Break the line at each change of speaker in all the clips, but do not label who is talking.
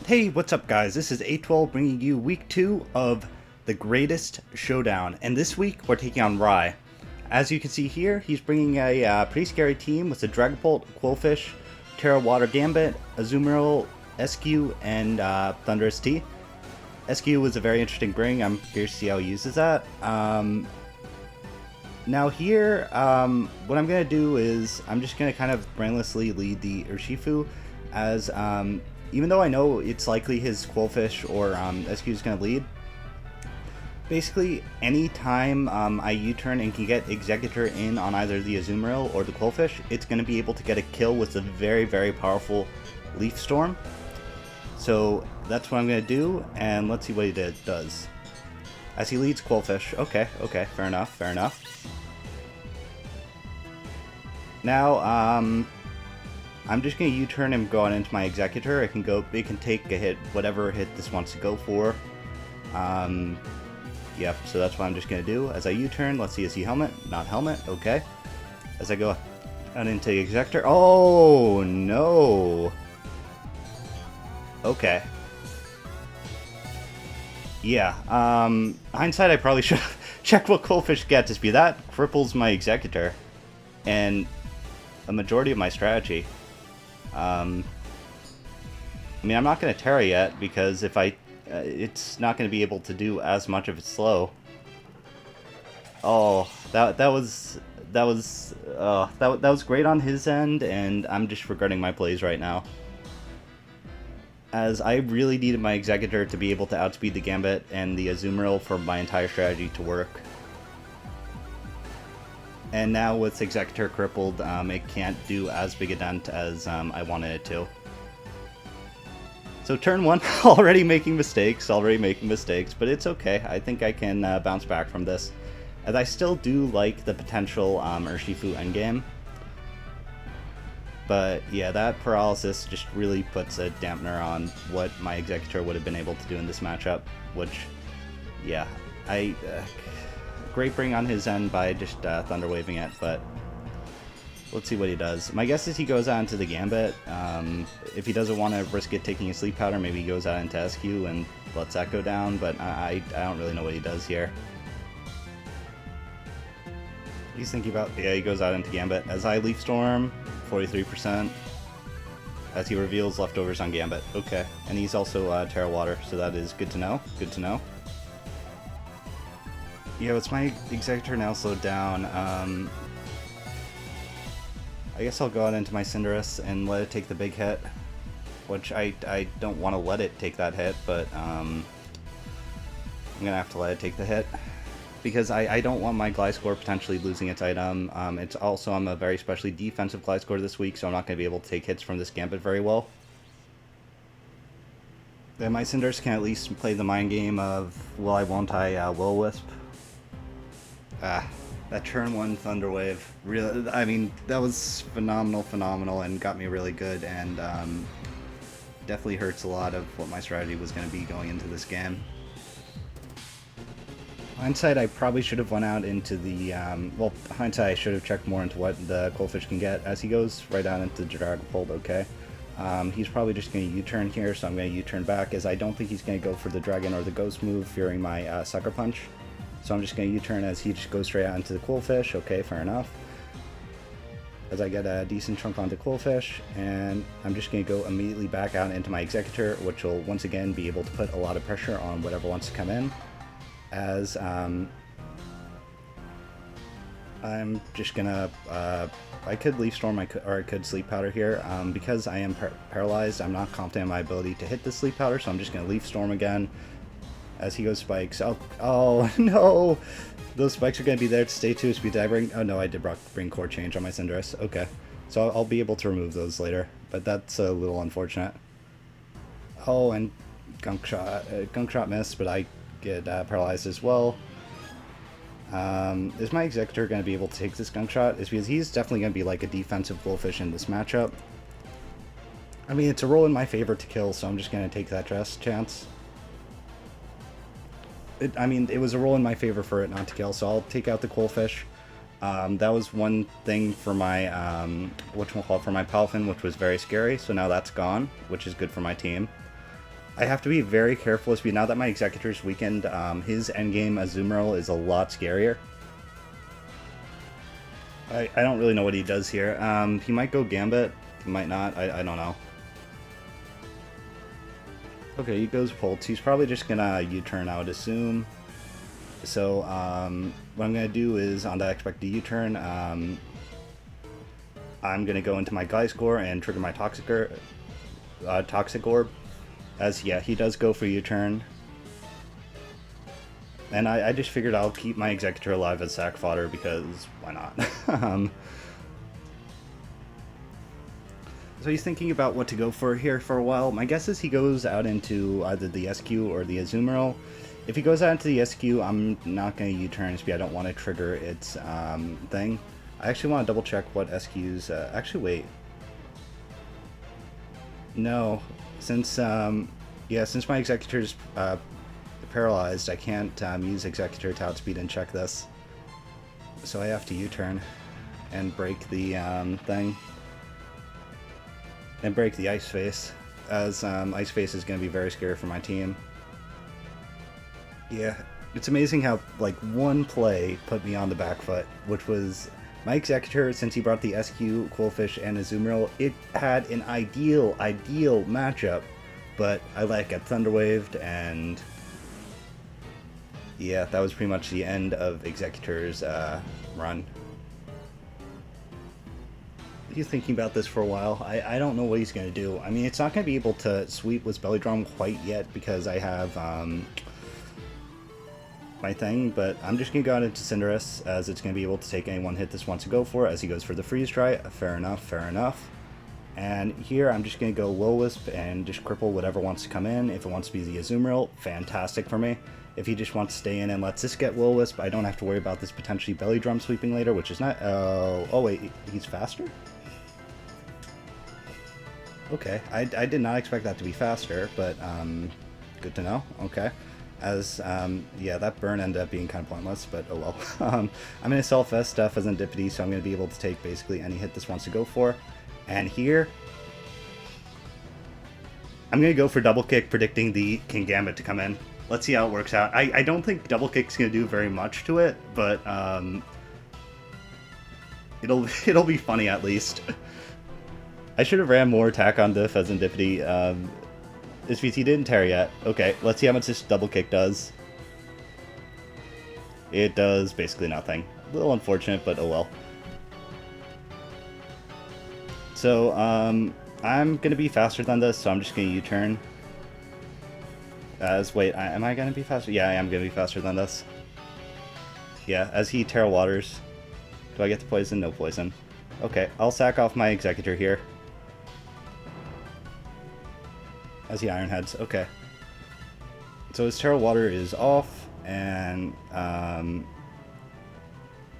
Hey, what's up guys? This is A12 bringing you week 2 of the Greatest Showdown, and this week we're taking on Rye. As you can see here, he's bringing a pretty scary team with a Dragapult, Quillfish, Terra Water Gambit, Azumarill, SQ, and Thundurus T. SQ is a very interesting bring. I'm curious to see how he uses that. Now here, what I'm going to do is I'm just going to kind of brainlessly lead the Urshifu as even though I know it's likely his Quillfish or SQ is going to lead. Basically, anytime I U-turn and can get Executor in on either the Azumarill or the Quillfish, it's going to be able to get a kill with a very, very powerful Leaf Storm. So that's what I'm going to do, and let's see what he does. As he leads Quillfish. Okay, fair enough. Now, I'm just going to U-turn and go on into my Executor. It can take a hit, whatever hit this wants to go for. Yep, so that's what I'm just going to do. As I U-turn, let's see, is he Helmet? Not Helmet, okay. As I go on into the Executor. Oh, no. Okay. Yeah, hindsight, I probably should have checked what Quillfish gets. Just be that cripples my Executor. And a majority of my strategy. I mean, I'm not going to Terra yet, because if it's not going to be able to do as much if it's slow. Oh, that was great on his end, and I'm just regretting my plays right now. As I really needed my Executor to be able to outspeed the Gambit and the Azumarill for my entire strategy to work. And now with Executor crippled, it can't do as big a dent as I wanted it to. So turn 1, already making mistakes, but it's okay. I think I can bounce back from this. As I still do like the potential Urshifu endgame. But yeah, that paralysis just really puts a dampener on what my Executor would have been able to do in this matchup. Which, yeah, great bring on his end by just Thunder Waving it, but let's see what he does. My guess is he goes out into the Gambit. If he doesn't want to risk it taking a Sleep Powder, maybe he goes out into SQ and lets that go down, but I don't really know what he does here. He's thinking about, yeah, he goes out into Gambit. As I Leaf Storm, 43%. As he reveals leftovers on Gambit. Okay, and he's also Terra Water, so that is good to know. Good to know. Yeah, it's my Executor now slowed down. I guess I'll go out into my Cinderace and let it take the big hit. Which I don't want to let it take that hit, but I'm going to have to let it take the hit. Because I don't want my Gliscor potentially losing its item. It's also, I'm a very especially defensive Gliscor this week, so I'm not going to be able to take hits from this Gambit very well. Then my Cinderace can at least play the mind game of, well, I won't I Will-O-Wisp. That turn 1 Thunder Wave, really, I mean, that was phenomenal, and got me really good, and definitely hurts a lot of what my strategy was going to be going into this game. Hindsight, I probably should have went out into the, well, hindsight, I should have checked more into what the Quillfish can get, as he goes right out into the Dragapult, okay. He's probably just going to U-turn here, so I'm going to U-turn back, as I don't think he's going to go for the Dragon or the Ghost move, fearing my Sucker Punch. So I'm just going to U-turn as he just goes straight out into the Quillfish. Okay, fair enough. As I get a decent chunk onto Quillfish, and I'm just going to go immediately back out into my Executor, which will once again be able to put a lot of pressure on whatever wants to come in. As I'm just going to, I could Leaf Storm or I could Sleep Powder here. Because I am paralyzed, I'm not confident in my ability to hit the Sleep Powder, so I'm just going to Leaf Storm again. As he goes spikes. Oh no! Those spikes are going to be there to stay too. Speed Dabbering. Oh no, I did bring Core Change on my Cinderace. Okay. So I'll be able to remove those later. But that's a little unfortunate. Oh, and Gunk Shot missed, but I get paralyzed as well. Is my Executor going to be able to take this Gunk Shot? Is because he's definitely going to be like a defensive Quillfish in this matchup. I mean, it's a roll in my favor to kill, so I'm just going to take that chance. I mean, it was a roll in my favor for it not to kill, so I'll take out the Quillfish. That was one thing for my, for my Palafin, which was very scary, so now that's gone, which is good for my team. I have to be very careful with speed. Now that my Executor's weakened, his endgame Azumarill is a lot scarier. I don't really know what he does here. He might go Gambit, he might not, I don't know. Okay, he goes Pulse. He's probably just gonna U-turn, I would assume. So, what I'm gonna do is, on that expected U-turn, I'm gonna go into my Gliscor and trigger my Toxic Orb. As, yeah, he does go for U-turn. And I just figured I'll keep my Executor alive as sack fodder, because why not? So he's thinking about what to go for here for a while. My guess is he goes out into either the SQ or the Azumarill. If he goes out into the SQ, I'm not going to U-turn speed. I don't want to trigger its thing. I actually want to double check what SQs... actually, wait. No. Since since my Executor's paralyzed, I can't use Executor to outspeed and check this. So I have to U-turn and break the thing. And break the Ice Face, as Ice Face is going to be very scary for my team. Yeah, it's amazing how, like, one play put me on the back foot, which was my Executor, since he brought the SQ, Qwilfish, and Azumarill. It had an ideal matchup, but I got Thunderwaved, and yeah, that was pretty much the end of Executor's run. He's thinking about this for a while. I don't know what he's going to do. I mean, it's not going to be able to sweep with Belly Drum quite yet, because I have my thing, but I'm just going to go out into Cinderace, as it's going to be able to take any one hit this wants to go for, as he goes for the Freeze Dry. Fair enough, fair enough. And here I'm just going to go Will-Wisp and just cripple whatever wants to come in. If it wants to be the Azumarill, fantastic for me. If he just wants to stay in and lets this get Will-Wisp, I don't have to worry about this potentially Belly Drum sweeping later, which is not... oh wait, he's faster? Okay, I did not expect that to be faster, but good to know. Okay. As, yeah, that burn ended up being kind of pointless, but oh well. I'm going to Self-Vest stuff as Indipity, so I'm going to be able to take basically any hit this wants to go for. And here, I'm going to go for Double Kick, predicting the King Gambit to come in. Let's see how it works out. I don't think Double Kick's going to do very much to it, but it'll be funny at least. I should have ran more attack on Diff as Indipity. This VT didn't tear yet. Okay, let's see how much this Double Kick does. It does basically nothing. A little unfortunate, but oh well. So, I'm going to be faster than this, so I'm just going to U-turn. Wait, am I going to be faster? Yeah, I am going to be faster than this. Yeah, as he Terra Waters. Do I get the poison? No poison. Okay, I'll sack off my Executor here. As he Iron Heads, okay. So his Terra Water is off, and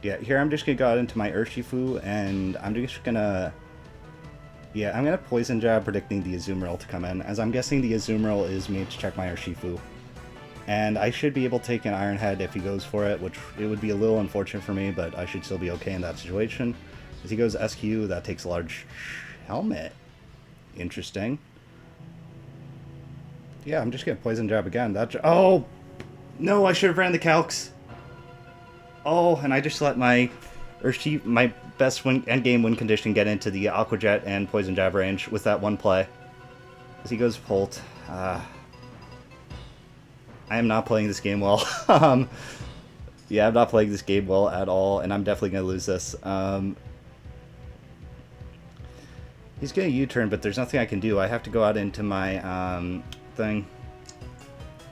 yeah, here I'm just gonna go out into my Urshifu, and I'm just gonna, yeah, I'm gonna Poison Jab, predicting the Azumarill to come in, as I'm guessing the Azumarill is made to check my Urshifu. And I should be able to take an Iron Head if he goes for it, which it would be a little unfortunate for me, but I should still be okay in that situation. As he goes SQ, that takes a large helmet. Interesting. Yeah, I'm just gonna Poison Jab again. Oh! No, I should have ran the Calcs! Oh, and I just let my my best endgame win condition get into the Aqua Jet and Poison Jab range with that one play. As he goes Pult. I am not playing this game well. Yeah, I'm not playing this game well at all, and I'm definitely gonna lose this. He's gonna U-turn, but there's nothing I can do. I have to go out into my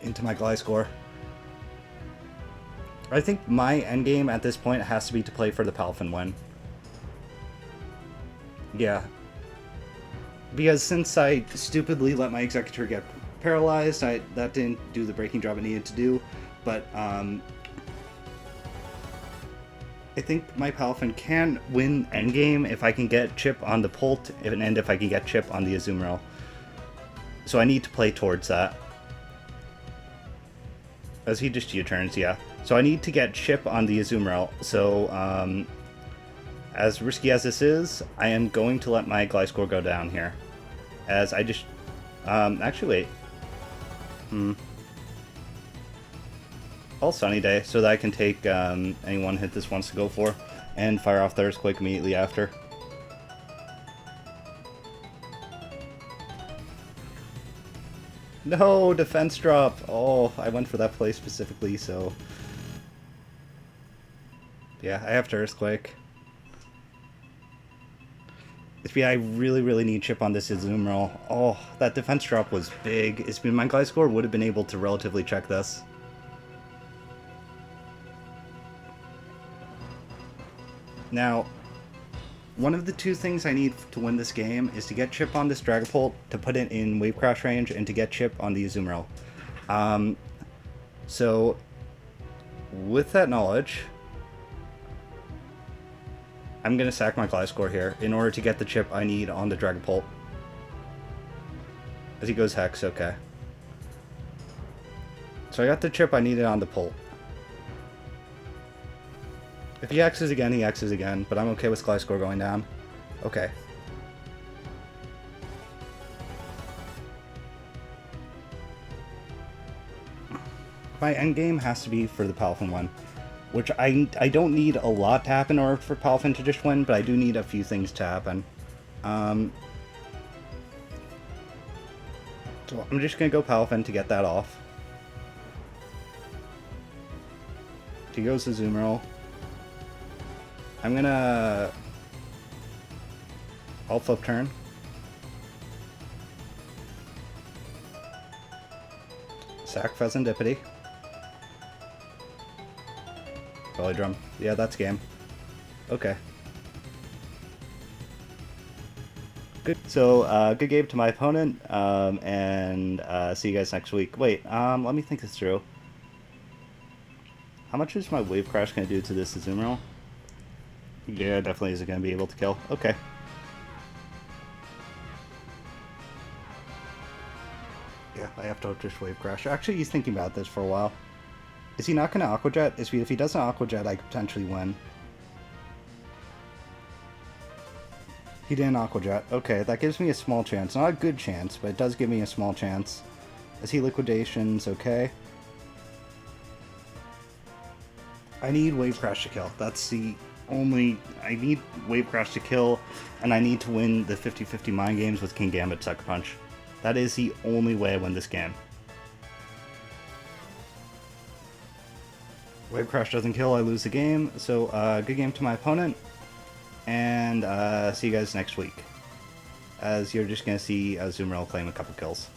into my Gliscor. I think my endgame at this point has to be to play for the Palafin win. Yeah. Because since I stupidly let my Executor get paralyzed, that didn't do the breaking job it needed to do, but I think my Palafin can win endgame if I can get Chip on the Pult, and if I can get Chip on the Azumarill. So I need to play towards that. As he just U-turns, yeah. So I need to get Chip on the Azumarill. So, as risky as this is, I am going to let my Gliscor go down here. As I just... actually, wait. All sunny day, so that I can take any one hit this wants to go for, and fire off the Earthquake immediately after. No, defense drop! Oh, I went for that play specifically, so... Yeah, I have to Earthquake. Yeah, I really need chip on this Azumarill. Oh, that defense drop was big. My Gliscor would have been able to relatively check this. Now, one of the two things I need to win this game is to get chip on this Dragapult, to put it in Wave Crash range, and to get chip on the Azumarill. So, with that knowledge, I'm going to sack my Gliscor here in order to get the chip I need on the Dragapult. As he goes Hex, okay. So I got the chip I needed on the Pult. If he X's again, he X's again, but I'm okay with Gliscor going down. Okay. My endgame has to be for the Palafin one, which I don't need a lot to happen in order for Palafin to just win, but I do need a few things to happen. So I'm just going to go Palafin to get that off. He goes to Azumarill. I'm gonna... I'll flip turn. Sack Pheasantipity. Belly Drum. Yeah, that's game. Okay. Good. So, good game to my opponent, and see you guys next week. Wait, let me think this through. How much is my Wave Crash going to do to this Azumarill? Yeah, definitely isn't going to be able to kill. Okay. Yeah, I have to just Wave Crash. Actually, he's thinking about this for a while. Is he not going to Aqua Jet? If he doesn't Aqua Jet, I could potentially win. He didn't Aqua Jet. Okay, that gives me a small chance. Not a good chance, but it does give me a small chance. Is he Liquidations? Okay. I need Wave Crash to kill. That's the only... I need Wave Crash to kill, and I need to win the 50-50 Mind Games with King Gambit Sucker Punch. That is the only way I win this game. Wave Crash doesn't kill, I lose the game. So, good game to my opponent, and see you guys next week. As you're just going to see Azumarill claim a couple kills.